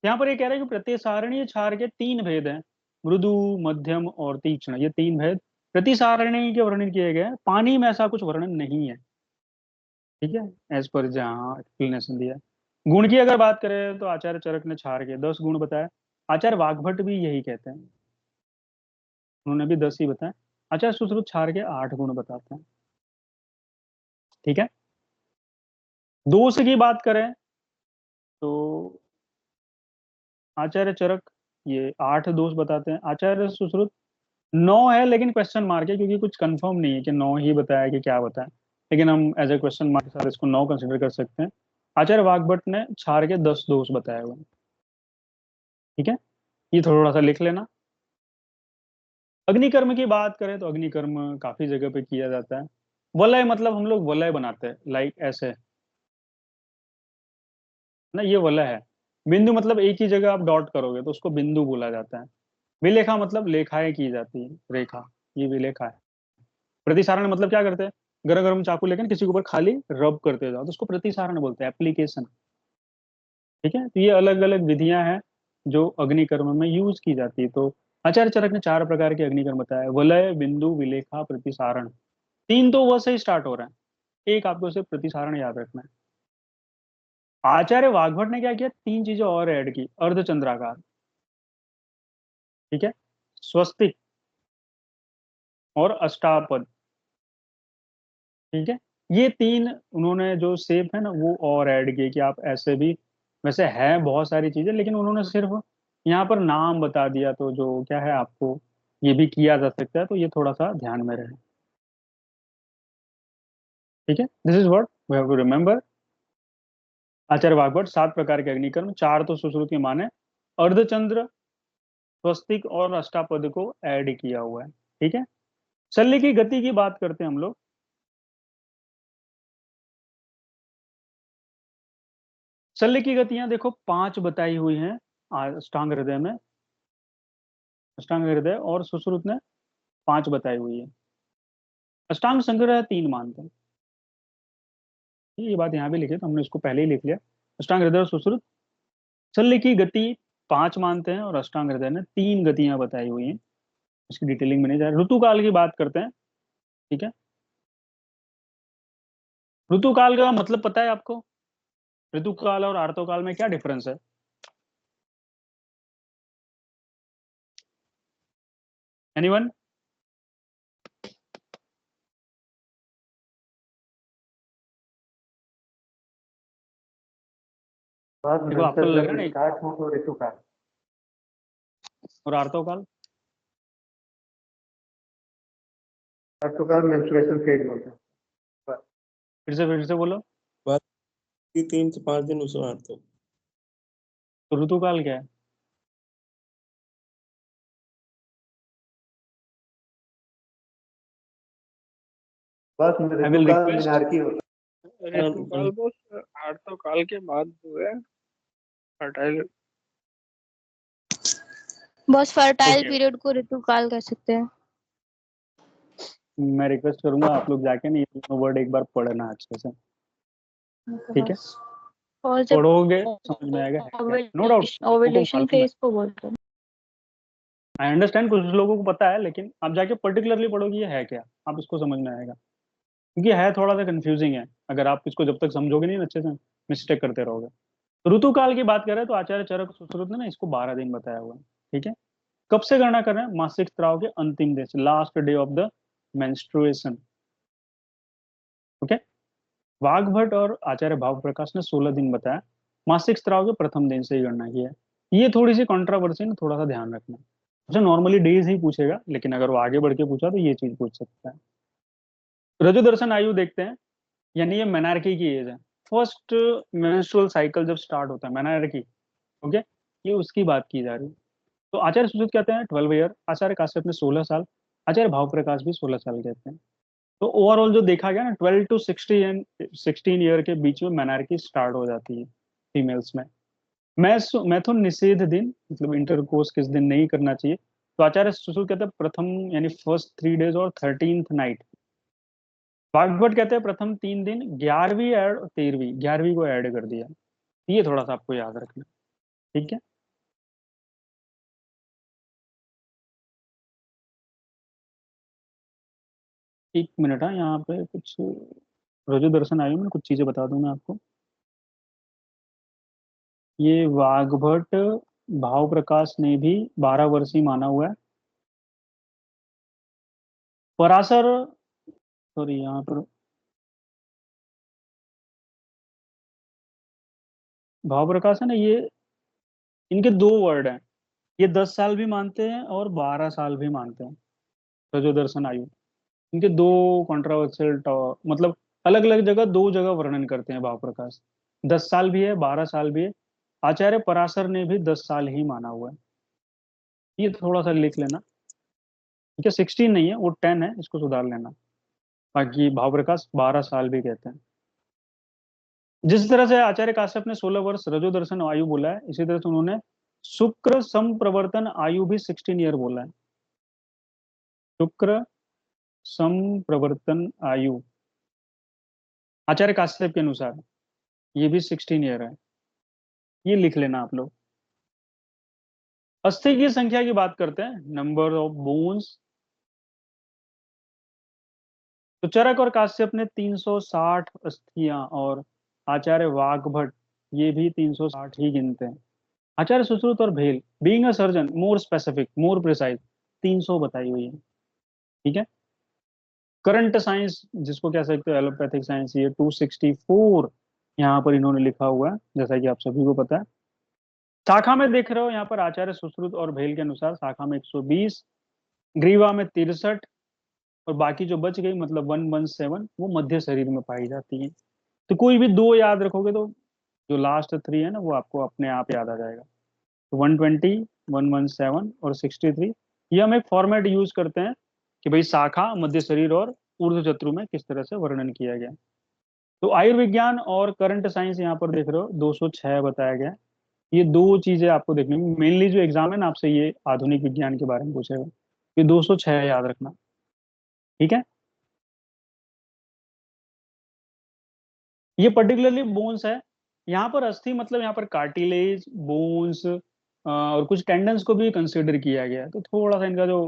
यहाँ पर ये कह रहा है कि प्रतिसारणीय क्षार के तीन भेद हैं, मृदु, मध्यम और तीक्ष्ण, ये तीन भेद प्रतिसारणीय के वर्णन किए गए हैं। पानी में ऐसा कुछ वर्णन नहीं है, ठीक है, एज पर जहाँ एक्सप्लेनेशन दिया है। गुण की अगर बात करें तो आचार्य चरक ने क्षार के 10 गुण बताए। आचार्य वाग्भट भी यही कहते हैं, उन्होंने भी 10 ही बताए। आचार्य सुश्रुत क्षार के 8 गुण बताते हैं, ठीक है। दोष की बात करें तो आचार्य चरक ये 8 दोष बताते हैं, आचार्य सुश्रुत 9 है, लेकिन क्वेश्चन मार्क है क्योंकि कुछ कंफर्म नहीं है कि 9 ही बताया कि क्या बताया, लेकिन हम एज ए क्वेश्चन मार्क के साथ इसको 9 कंसिडर कर सकते हैं। आचार्य वाग्भट ने क्षार के 10 दोष बताए हुए हैं, ठीक है, ये थोड़ा सा लिख लेना। अग्निकर्म की बात करें तो अग्निकर्म काफी जगह पे किया जाता है। वलय मतलब हम लोग वलय बनाते हैं, लाइक ऐसे ना, ये वलय है। बिंदु मतलब एक ही जगह आप डॉट करोगे तो उसको बिंदु बोला जाता है। विलेखा मतलब लेखाएं की जाती है, रेखा, ये विलेखा है। प्रतिसारण मतलब क्या करते हैं, गरम गरम चाकू लेकर किसी के ऊपर खाली रब करते जाओ तो उसको प्रतिसारण बोलते हैं, एप्लीकेशन, ठीक है। तो ये अलग अलग विधियां हैं जो अग्निकर्म में यूज की जाती है। तो आचार्य चरक ने 4 प्रकार के अग्निकर्म बताया, वलय, बिंदु, विलेखा, प्रतिसारण। 3 तो व से ही स्टार्ट हो रहा है, एक आपको सिर्फ प्रतिसारण याद रखना है। आचार्य वाग्भट ने क्या किया, 3 चीजें और ऐड की, अर्धचंद्राकार, ठीक है, स्वस्तिक और अष्टापद, ठीक है। ये 3 उन्होंने जो शेप है ना वो और ऐड किए कि आप ऐसे भी, वैसे है बहुत सारी चीजें लेकिन उन्होंने सिर्फ यहाँ पर नाम बता दिया, तो जो क्या है आपको ये भी किया जा सकता है, तो ये थोड़ा सा ध्यान में रहे, ठीक है। This is what we have to remember. Acharya Vagbhata 7 प्रकार के अग्निकर्म, 4 तो सुश्रुत के माने, अर्धचंद्र, स्वस्तिक और अष्टापद को ऐड किया हुआ है, ठीक है। शल्य की गति की बात करते हैं हम लोग। शल्य की गतियां देखो 5 बताई हुई हैं अष्टांग हृदय में, अष्टांग हृदय और सुश्रुत ने 5 बताई हुई है। अष्टांग संग्रह 3 मानते हैं, ये बात यहाँ भी लिखी है, तो हमने इसको पहले ही लिख लिया। अष्टांग हृदय और सुश्रुत शल्य की गति 5 मानते हैं, और अष्टांग हृदय ने 3 गतियां बताई हुई हैं, इसकी डिटेलिंग में नहीं जा रहा। ऋतुकाल की बात करते हैं, ठीक है। ऋतुकाल का मतलब पता है आपको, ऋतुकाल और आर्तोकाल में क्या डिफरेंस है? एनीवन? देखो आपको लग रहा है नहीं, स्टार्ट हो तो ऋतुकाल, और आर्तोकाल? ऋतुकाल मेंस्ट्रुएशन फेज होता है। फिर से बोलो। बाद की 3 से 5 दिन उसमें आते हैं। तो ऋतुकाल क्या है? बस आई विल ऋतुकाल रिक्वेस्ट, मिनार्की होता है। ऋतुकाल बस आर्तकाल के बाद जो है फर्टाइल। बस फर्टाइल ओके, पीरियड को ऋतुकाल कह सकते हैं। मैं रिक्वेस्ट करूंगा आप लोग जाके ना ये दोनों वर्ड एक बार पढ़ना अच्छे से, ठीक है। और जब पढ़ोगे समझ में आएगा है क्या, नो डाउट लोगों को ओव्यूलेशन मालूम है। फेज को बोलते हैं। आई अंडरस्टैंड, कुछ लोगों को पता है, लेकिन आप जाके पर्टिकुलरली पढ़ोगे ये है क्या, आप इसको समझ में आएगा, क्योंकि है थोड़ा सा कंफ्यूजिंग है। अगर आप इसको जब तक समझोगे नहीं ना अच्छे से, मिस्टेक करते रहोगे। तो ऋतुकाल की बात करें तो आचार्य चरक सुश्रुत ने ना इसको 12 दिन बताया हुआ है, ठीक है। कब से गणना कर रहे हैं, मासिक स्राव के अंतिम दिन से, last day of the menstruation, okay. Vagbhata और आचार्य भाव प्रकाश ने 16 दिन बताया, मासिक स्राव के प्रथम दिन से ही गणना की है। ये थोड़ी सी कंट्रोवर्सी ना, थोड़ा सा ध्यान रखना। अच्छा नॉर्मली डेज ही पूछेगा, लेकिन अगर वो आगे बढ़ के पूछा तो ये चीज पूछ सकता है। रजो दर्शन आयु देखते हैं, यानी ये मेनार्की की एज है। फर्स्ट मेंस्ट्रुअल साइकिल जब स्टार्ट होता है मेनार्की, ओके, ये उसकी बात की जा रही है। तो आचार्य सुश्रुत कहते हैं 12 ईयर, आचार्य काश्यप ने 16 साल, आचार्य भाव प्रकाश भी 16 साल कहते हैं। तो ओवरऑल जो देखा गया ना 12 टू 16 ईयर के बीच में मेनार्की स्टार्ट हो जाती है फीमेल्स में। मैथुन निषेध दिन मतलब इंटरकोर्स किस दिन नहीं करना चाहिए, तो आचार्य सुश्रुत कहते हैं प्रथम यानी फर्स्ट 3 डेज और 13th नाइट। वाग्भट कहते हैं प्रथम 3 दिन, 11वीं ऐड और 13वीं, 11वीं को ऐड कर दिया। ये थोड़ा सा आपको याद रखना, ठीक है। एक मिनट, हाँ यहाँ पे कुछ रजो दर्शन आयु में कुछ चीजें बता दूं मैं आपको। ये वाग्भट भाव प्रकाश ने भी 12 वर्ष ही माना हुआ है। पराशर, सॉरी यहाँ पर भाव प्रकाश है ना, ये इनके दो वर्ड हैं। ये 10 साल भी मानते हैं और 12 साल भी मानते हैं, रजो दर्शन आयु। इनके दो कॉन्ट्रोवर्शियल, मतलब अलग अलग जगह, दो जगह वर्णन करते हैं भाव प्रकाश। 10 साल भी है, 12 साल भी है। आचार्य पराशर ने भी 10 साल ही माना हुआ है। ये थोड़ा सा लिख लेना, ठीक है। 16 नहीं है, वो 10 है, इसको सुधार लेना। बाकी भाव प्रकाश 12 साल भी कहते हैं। जिस तरह से आचार्य काश्यप ने 16 वर्ष रजो दर्शन आयु बोला है, इसी तरह से उन्होंने शुक्र संप्रवर्तन आयु भी 16 ईयर बोला है। शुक्र संप्रवर्तन आयु आचार्य काश्यप के अनुसार ये भी 16 ईयर है। ये लिख लेना आप लोग। अस्थि की संख्या की बात करते हैं, नंबर ऑफ बोन्स। तो चरक और काश्यप ने 360 अस्थियां, और आचार्य वाग्भट ये भी 360 ही गिनते हैं। आचार्य सुश्रुत और भेल, being a surgeon more specific more precise, 300 बताई हुई है, ठीक है। करंट साइंस जिसको कह सकते हो एलोपैथिक साइंस, ये 264 यहाँ पर इन्होंने लिखा हुआ है, जैसा कि आप सभी को पता है। शाखा में देख रहे हो यहाँ पर आचार्य सुश्रुत और भेल के अनुसार शाखा में 120, ग्रीवा में 63, और बाकी जो बच गई मतलब 117 वो मध्य शरीर में पाई जाती है। तो कोई भी दो याद रखोगे तो जो लास्ट 3 है ना वो आपको अपने आप याद आ जाएगा। तो 120, 117 और 63, ये हम एक फॉर्मेट यूज करते हैं कि भाई शाखा, मध्य शरीर और ऊर्ध्व चतुर में किस तरह से वर्णन किया गया। तो आयुर्विज्ञान और करंट साइंस यहाँ पर देख रहे हो 206 बताया गया है। ये दो चीजें आपको देखने में, मेनली जो एग्जाम है ना आपसे ये आधुनिक विज्ञान के बारे में पूछेगा। ये 206 याद रखना, ठीक है। ये पर्टिकुलरली बोन्स है। यहाँ पर अस्थि मतलब यहाँ पर कार्टिलेज, बोन्स और कुछ टेंडन्स को भी कंसिडर किया गया है। तो थोड़ा सा इनका जो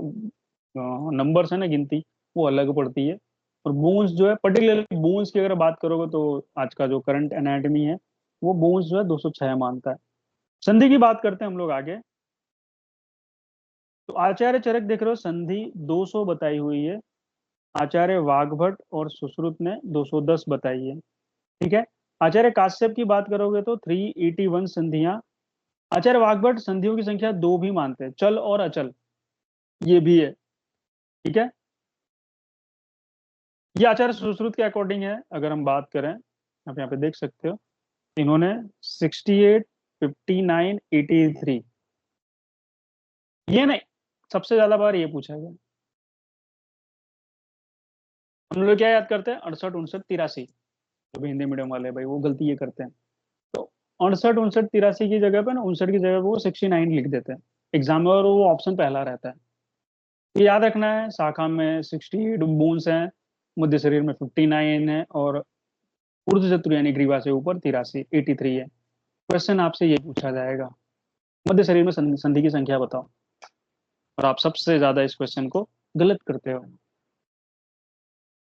नंबर्स है ना, गिनती, वो अलग पड़ती है। और बोन्स जो है, पर्टिकुलरली बोन्स की अगर बात करोगे तो आज का जो करंट एनाटमी है वो बोन्स जो है 206 मानता है। संधि की बात करते हैं हम लोग आगे। तो आचार्य चरक देख रहे हो, संधि 200 बताई हुई है। आचार्य वाग्भट और सुश्रुत ने 210 बताई है, ठीक है। आचार्य काश्यप की बात करोगे तो 381 संधियां। आचार्य वाग्भट संधियों की संख्या 2 भी मानते हैं, चल और अचल, ये भी है, ठीक है। ये आचार्य सुश्रुत के अकॉर्डिंग है। अगर हम बात करें, आप यहाँ पे देख सकते हो, इन्होंने 68, 59, 83, ये नहीं, सबसे ज्यादा बार ये पूछा गया। हम लोग क्या याद करते हैं, 68, 69, 83। जो भी हिंदी मीडियम वाले भाई वो गलती ये करते हैं। तो 68, 69, 83 की जगह पे ना, 59 की जगह पे वो 69 लिख देते हैं एग्जाम में, और वो ऑप्शन पहला रहता है। तो याद रखना है, शाखा में 68 बोन्स हैं, मध्य शरीर में 59 है, और ऊर्ध्व चतुर यानी ग्रीवा से ऊपर 83 है। क्वेश्चन आपसे ये पूछा जाएगा, मध्य शरीर में संधि की संख्या बताओ, और आप सबसे ज्यादा इस क्वेश्चन को गलत करते हो।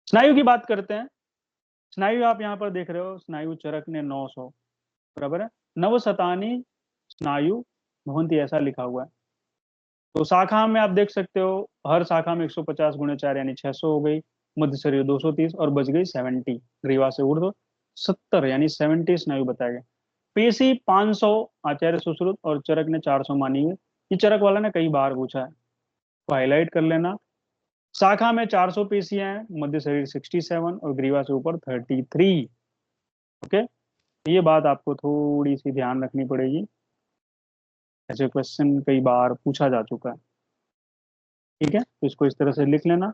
स्नायु की बात करते हैं। स्नायु आप यहाँ पर देख रहे हो, स्नायु चरक ने 900, बराबर है। नवशतानी स्नायु भवंती, ऐसा लिखा हुआ है। तो शाखा में आप देख सकते हो, हर शाखा में 150 गुणे 4 यानी 600 हो गई। मध्य शरीर 230, और बच गई 70, ग्रीवा से ऊर्ध्व 70 यानी 70 स्नायु बताया गया। पेशी 500 आचार्य सुश्रुत, और चरक ने 400 मानी हुई। ये चरक वाला ने कई बार पूछा है, तो हाईलाइट कर लेना। शाखा में 400 पेशियां हैं, मध्य शरीर 67, और ग्रीवा से ऊपर 33। ओके, ये बात आपको थोड़ी सी ध्यान रखनी पड़ेगी, ऐसे क्वेश्चन कई बार पूछा जा चुका है, ठीक है। तो इसको इस तरह से लिख लेना।